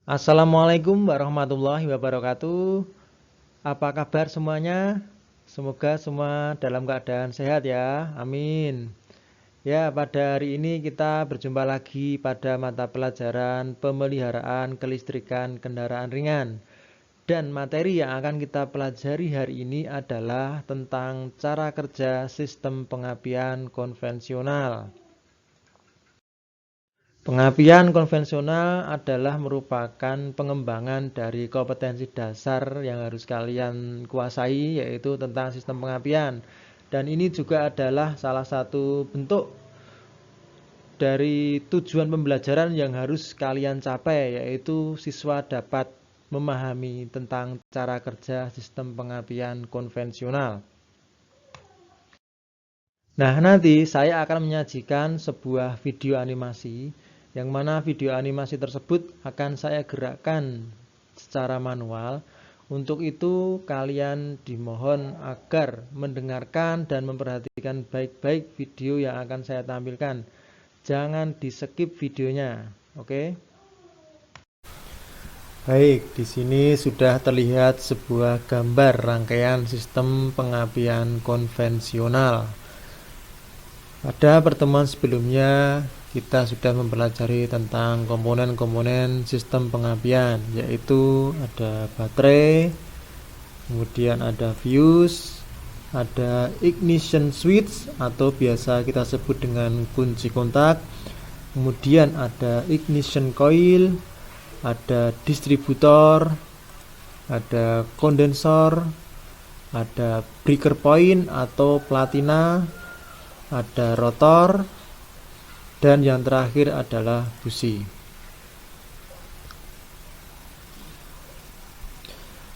Assalamualaikum warahmatullahi wabarakatuh. Apa kabar semuanya? Semoga semua dalam keadaan sehat ya. Amin. Ya, pada hari ini kita berjumpa lagi pada mata pelajaran pemeliharaan kelistrikan kendaraan ringan. Dan materi yang akan kita pelajari hari ini adalah tentang cara kerja sistem pengapian konvensional. Pengapian konvensional adalah merupakan pengembangan dari kompetensi dasar yang harus kalian kuasai, yaitu tentang sistem pengapian. Dan ini juga adalah salah satu bentuk dari tujuan pembelajaran yang harus kalian capai, yaitu siswa dapat memahami tentang cara kerja sistem pengapian konvensional. Nah, nanti saya akan menyajikan sebuah video animasi yang mana video animasi tersebut akan saya gerakkan secara manual. Untuk itu kalian dimohon agar mendengarkan dan memperhatikan baik-baik video yang akan saya tampilkan. Jangan di-skip videonya, oke? Baik, di sini sudah terlihat sebuah gambar rangkaian sistem pengapian konvensional. Pada pertemuan sebelumnya kita sudah mempelajari tentang komponen-komponen sistem pengapian, yaitu ada baterai, kemudian ada fuse, ada ignition switch atau biasa kita sebut dengan kunci kontak, kemudian ada ignition coil, ada distributor, ada kondensor, ada breaker point atau platina, ada rotor, dan yang terakhir adalah busi.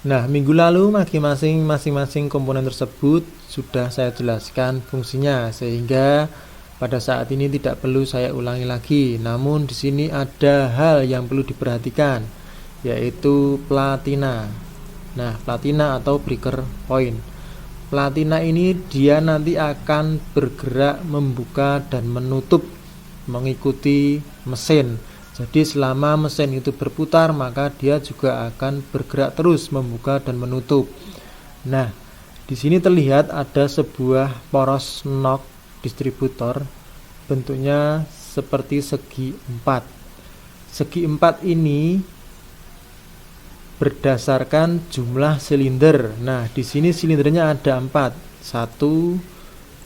Nah, minggu lalu masing-masing komponen tersebut sudah saya jelaskan fungsinya, sehingga pada saat ini tidak perlu saya ulangi lagi. Namun di sini ada hal yang perlu diperhatikan, yaitu platina. Nah, platina atau breaker point. Platina ini dia nanti akan bergerak membuka dan menutup mengikuti mesin. Jadi selama mesin itu berputar, maka dia juga akan bergerak terus membuka dan menutup. Nah, di sini terlihat ada sebuah poros knock distributor, bentuknya seperti segi 4. Segi 4 ini berdasarkan jumlah silinder. Nah, di sini silindernya ada 4. 1,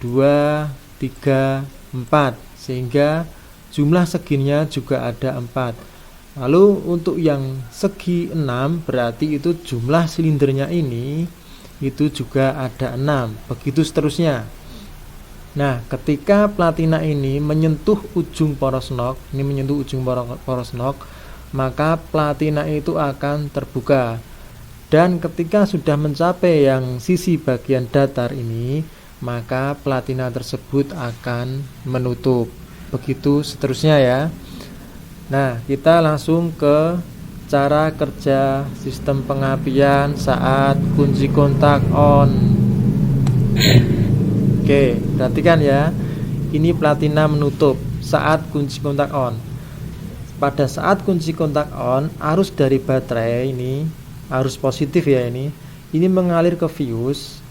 2, 3, 4. Sehingga jumlah seginya juga ada 4. Lalu untuk yang segi 6 berarti itu jumlah silindernya ini itu juga ada 6. Begitu seterusnya. Nah, ketika platina ini menyentuh ujung poros knock, maka platina itu akan terbuka. Dan ketika sudah mencapai yang sisi bagian datar ini, maka platina tersebut akan menutup. Begitu seterusnya ya. Nah, kita langsung ke cara kerja sistem pengapian saat kunci kontak on. Oke, perhatikan ya. Ini platina menutup saat kunci kontak on. Pada saat kunci kontak on, arus dari baterai ini, arus positif ya ini mengalir ke fuse,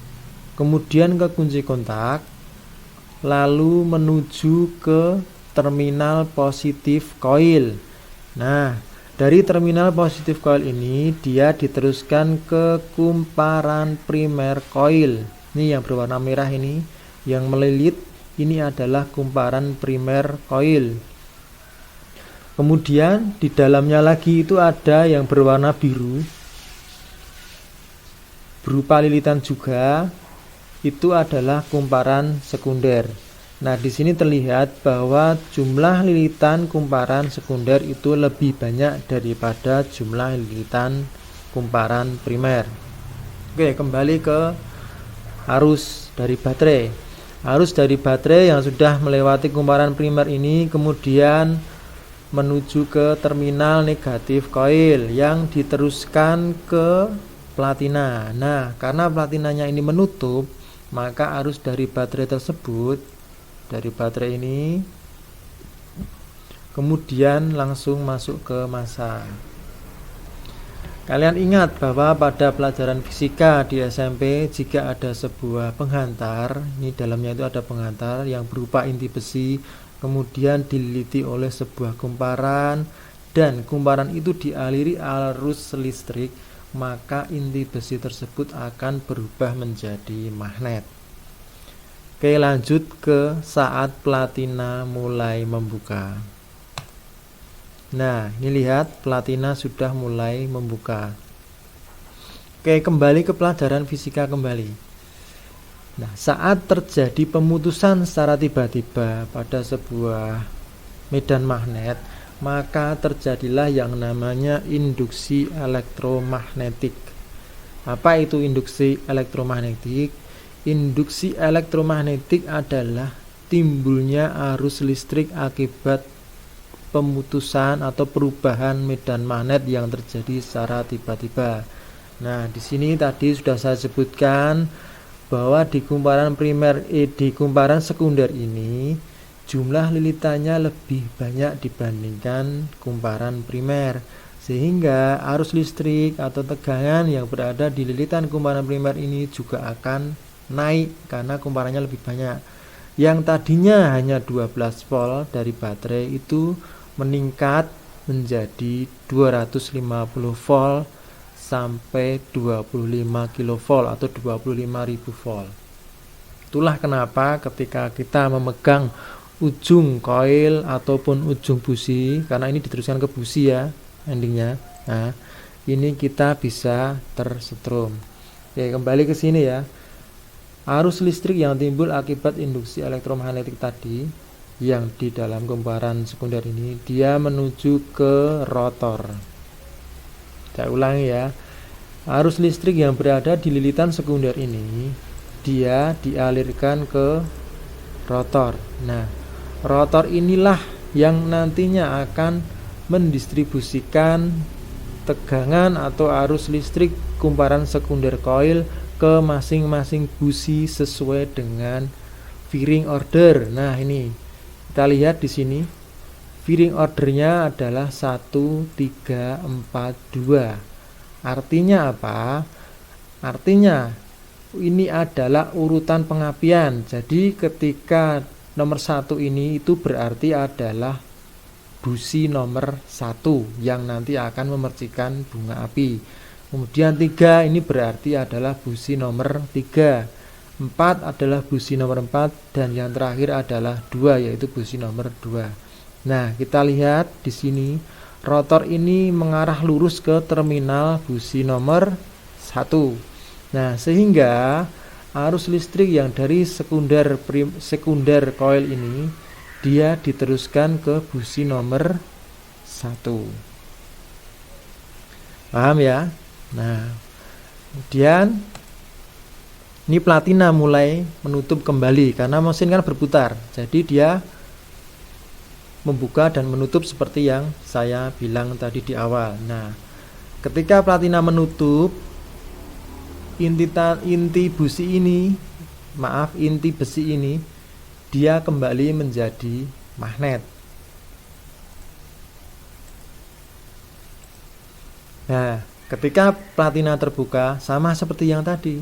kemudian ke kunci kontak, lalu menuju ke terminal positif coil. Nah, dari terminal positif coil ini dia diteruskan ke kumparan primer coil. Ini yang berwarna merah ini, yang melilit ini adalah kumparan primer coil. Kemudian di dalamnya lagi itu ada yang berwarna biru, berupa lilitan juga, itu adalah kumparan sekunder. Nah, di sini terlihat bahwa jumlah lilitan kumparan sekunder itu lebih banyak daripada jumlah lilitan kumparan primer. Oke, kembali ke arus dari baterai. Arus dari baterai yang sudah melewati kumparan primer ini kemudian menuju ke terminal negatif coil yang diteruskan ke platina. Nah, karena platinanya ini menutup, maka arus dari baterai tersebut, dari baterai ini kemudian langsung masuk ke massa. Kalian ingat bahwa pada pelajaran fisika di SMP, jika ada sebuah penghantar, ini dalamnya itu ada penghantar yang berupa inti besi, kemudian dililiti oleh sebuah kumparan, dan kumparan itu dialiri arus listrik, maka inti besi tersebut akan berubah menjadi magnet. Oke, lanjut ke saat platina mulai membuka. Nah, ini lihat platina sudah mulai membuka. Oke, kembali ke pelajaran fisika kembali. Nah, saat terjadi pemutusan secara tiba-tiba pada sebuah medan magnet, maka terjadilah yang namanya induksi elektromagnetik. Apa itu induksi elektromagnetik? Induksi elektromagnetik adalah timbulnya arus listrik akibat pemutusan atau perubahan medan magnet yang terjadi secara tiba-tiba. Nah, di sini tadi sudah saya sebutkan bahwa di kumparan primer di kumparan sekunder ini jumlah lilitannya lebih banyak dibandingkan kumparan primer, sehingga arus listrik atau tegangan yang berada di lilitan kumparan primer ini juga akan naik karena kumparannya lebih banyak. Yang tadinya hanya 12 volt dari baterai itu meningkat menjadi 250 volt sampai 25 kilovolt atau 25.000 volt. Itulah kenapa ketika kita memegang ujung koil ataupun ujung busi, karena ini diteruskan ke busi ya endingnya, nah ini kita bisa tersetrum. Oke, kembali ke sini ya. Arus listrik yang timbul akibat induksi elektromagnetik tadi yang di dalam kumparan sekunder ini, dia menuju ke rotor. Saya ulangi ya. Arus listrik yang berada di lilitan sekunder ini, dia dialirkan ke rotor. Nah, rotor inilah yang nantinya akan mendistribusikan tegangan atau arus listrik kumparan sekunder koil ke masing-masing busi sesuai dengan firing order. Nah, ini kita lihat di sini, firing ordernya adalah 1, 3, 4, 2. Artinya apa? Artinya ini adalah urutan pengapian. Jadi ketika nomor 1 ini itu berarti adalah busi nomor 1 yang nanti akan memercikan bunga api. Kemudian 3 ini berarti adalah busi nomor 3. 4 adalah busi nomor 4 dan yang terakhir adalah 2 yaitu busi nomor 2. Nah, kita lihat di sini rotor ini mengarah lurus ke terminal busi nomor 1. Nah, sehingga arus listrik yang dari sekunder koil ini dia diteruskan ke busi nomor 1. Paham ya? Nah, kemudian ini platina mulai menutup kembali karena mesin kan berputar. Jadi dia membuka dan menutup seperti yang saya bilang tadi di awal. Nah, ketika platina menutup, inti besi ini dia kembali menjadi magnet. Nah, ketika platina terbuka sama seperti yang tadi,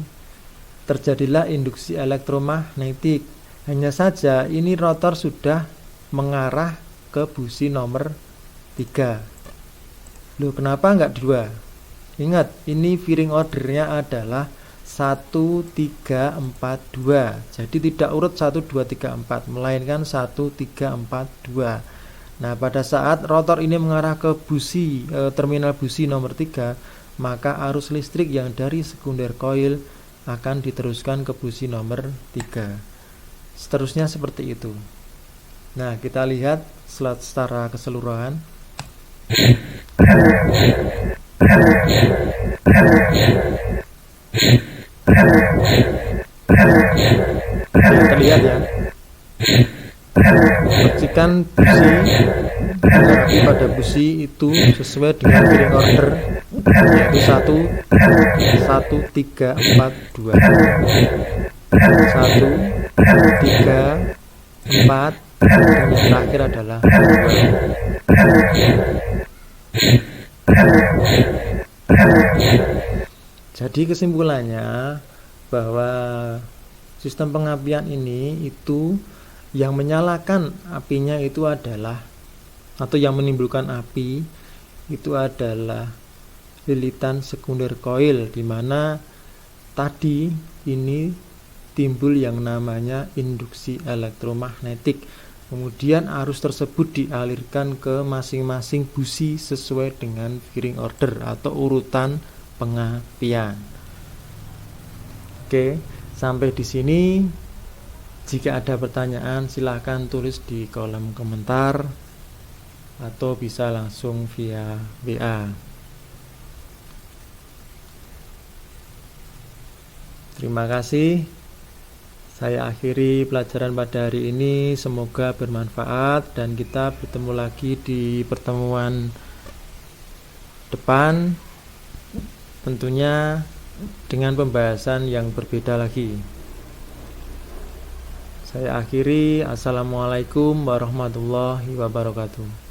terjadilah induksi elektromagnetik. Hanya saja ini rotor sudah mengarah ke busi nomor 3. Loh, kenapa enggak 2? Ingat, ini firing ordernya adalah 1, 3, 4, 2. Jadi tidak urut 1, 2, 3, 4, melainkan 1, 3, 4, 2. Nah, pada saat rotor ini mengarah ke terminal busi nomor 3, maka arus listrik yang dari sekunder koil akan diteruskan ke busi nomor 3. Seterusnya seperti itu. Nah, kita lihat slide secara keseluruhan. Terlihat ya, percikan busi api pada busi itu sesuai dengan firing order, yaitu 1, 3, 4, 2. 1, 3, 4, dan yang terakhir adalah 2. Jadi kesimpulannya bahwa sistem pengapian ini itu yang menyalakan apinya itu adalah, atau yang menimbulkan api itu adalah lilitan sekunder koil, di mana tadi ini timbul yang namanya induksi elektromagnetik. Kemudian arus tersebut dialirkan ke masing-masing busi sesuai dengan firing order atau urutan pengapian. Oke, sampai di sini. Jika ada pertanyaan silahkan tulis di kolom komentar atau bisa langsung via WA. Terima kasih. Saya akhiri pelajaran pada hari ini. Semoga bermanfaat dan kita bertemu lagi di pertemuan depan, tentunya dengan pembahasan yang berbeda lagi. Saya akhiri. Assalamualaikum warahmatullahi wabarakatuh.